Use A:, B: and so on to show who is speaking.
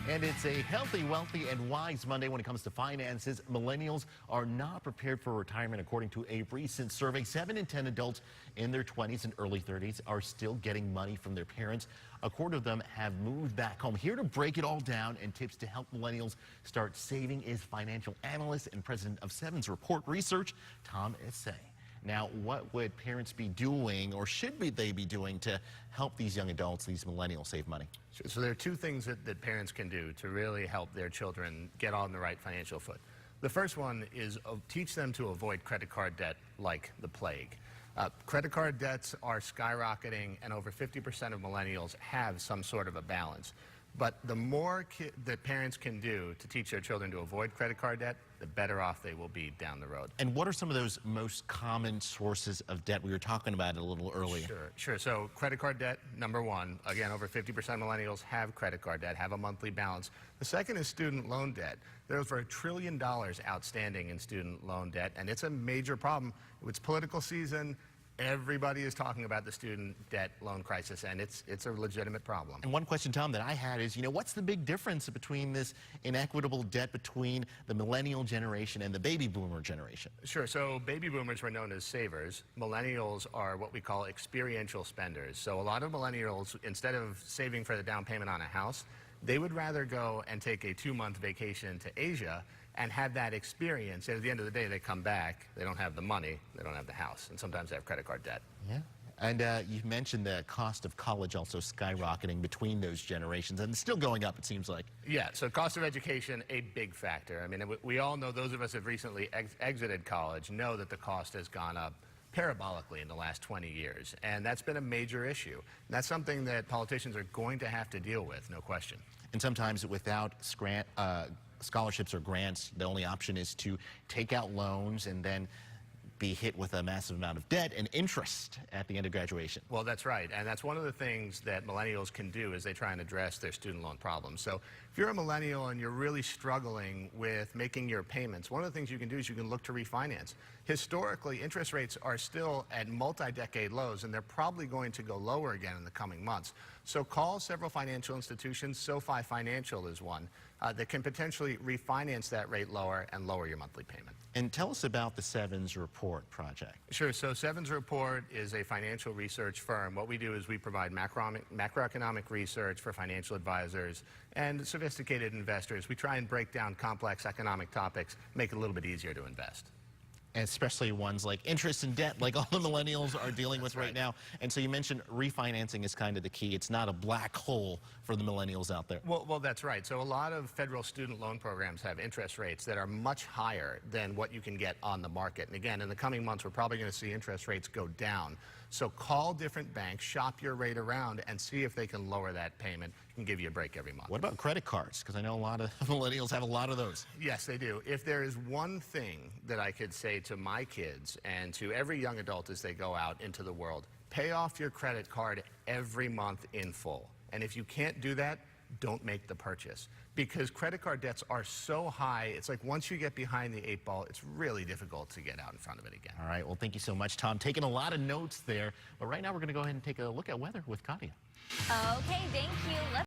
A: And it's a healthy, wealthy, and wise Monday when it comes to finances. Millennials are not prepared for retirement, according to a recent survey. 7 in 10 adults in their 20s and early 30s are still getting money from their parents. A quarter of them have moved back home. Here to break it all down and tips to help millennials start saving is financial analyst and president of Seven's Report Research, Tom Essaye. Now, what would parents be doing, or should they be doing, to help these young adults, these millennials, save money?
B: So there are two things that parents can do to really help their children get on the right financial foot. The first one is teach them to avoid credit card debt like the plague. Credit card debts are skyrocketing, and over 50% of millennials have some sort of a balance. But the more that parents can do to teach their children to avoid credit card debt, the better off they will be down the road.
A: And what are some of those most common sources of debt? We were talking about it a little earlier.
B: Sure. So credit card debt, number one. Again, over 50% of millennials have credit card debt, have a monthly balance. The second is student loan debt. There's over $1 trillion outstanding in student loan debt, and it's a major problem. It's political season. Everybody is talking about the student debt loan crisis, and it's a legitimate problem.
A: And one question, Tom, that I had is, what's the big difference between this inequitable debt between the millennial generation and the baby boomer generation?
B: Sure. So baby boomers were known as savers. Millennials are what we call experiential spenders. So a lot of millennials, instead of saving for the down payment on a house, they would rather go and take a 2-month vacation to Asia and have that experience. And at the end of the day, they come back, they don't have the money, they don't have the house, and sometimes they have credit card debt.
A: Yeah. And you mentioned the cost of college also skyrocketing between those generations, and it's still going up, it seems like.
B: Yeah, so cost of education, a big factor. I mean, we all know, those of us who have recently exited college know that the cost has gone up parabolically in the last 20 years, and that's been a major issue. And that's something that politicians are going to have to deal with, no question.
A: And sometimes without scholarships or grants, the only option is to take out loans and then be hit with a massive amount of debt and interest at the end of graduation.
B: Well, that's right, and that's one of the things that millennials can do as they try and address their student loan problems. So if you're a millennial and you're really struggling with making your payments, one of the things you can do is you can look to refinance. Historically, interest rates are still at multi-decade lows, and they're probably going to go lower again in the coming months. So call several financial institutions. SoFi Financial is one that can potentially refinance that rate lower and lower your monthly payment.
A: And tell us about the Seven's Report project.
B: Sure. So Seven's Report is a financial research firm. What we do is we provide macroeconomic research for financial advisors and sophisticated investors. We try and break down complex economic topics, make it a little bit easier to invest.
A: And especially ones like interest and debt, like all the millennials are dealing with right now. And so you mentioned refinancing is kind of the key. It's not a black hole for the millennials out there.
B: Well, that's right. So a lot of federal student loan programs have interest rates that are much higher than what you can get on the market. And again, in the coming months, we're probably going to see interest rates go down. So call different banks, shop your rate around, and see if they can lower that payment and give you a break every month.
A: What about credit cards? Because I know a lot of millennials have a lot of those.
B: Yes, they do. If there is one thing that I could say to my kids and to every young adult as they go out into the world, pay off your credit card every month in full. And if you can't do that, don't make the purchase, because credit card debts are so high. It's like once you get behind the 8 ball, it's really difficult to get out in front of it again.
A: All right. Well, thank you so much, Tom. Taking a lot of notes there. But right now, we're going to go ahead and take a look at weather with Katia.
C: Okay, thank you.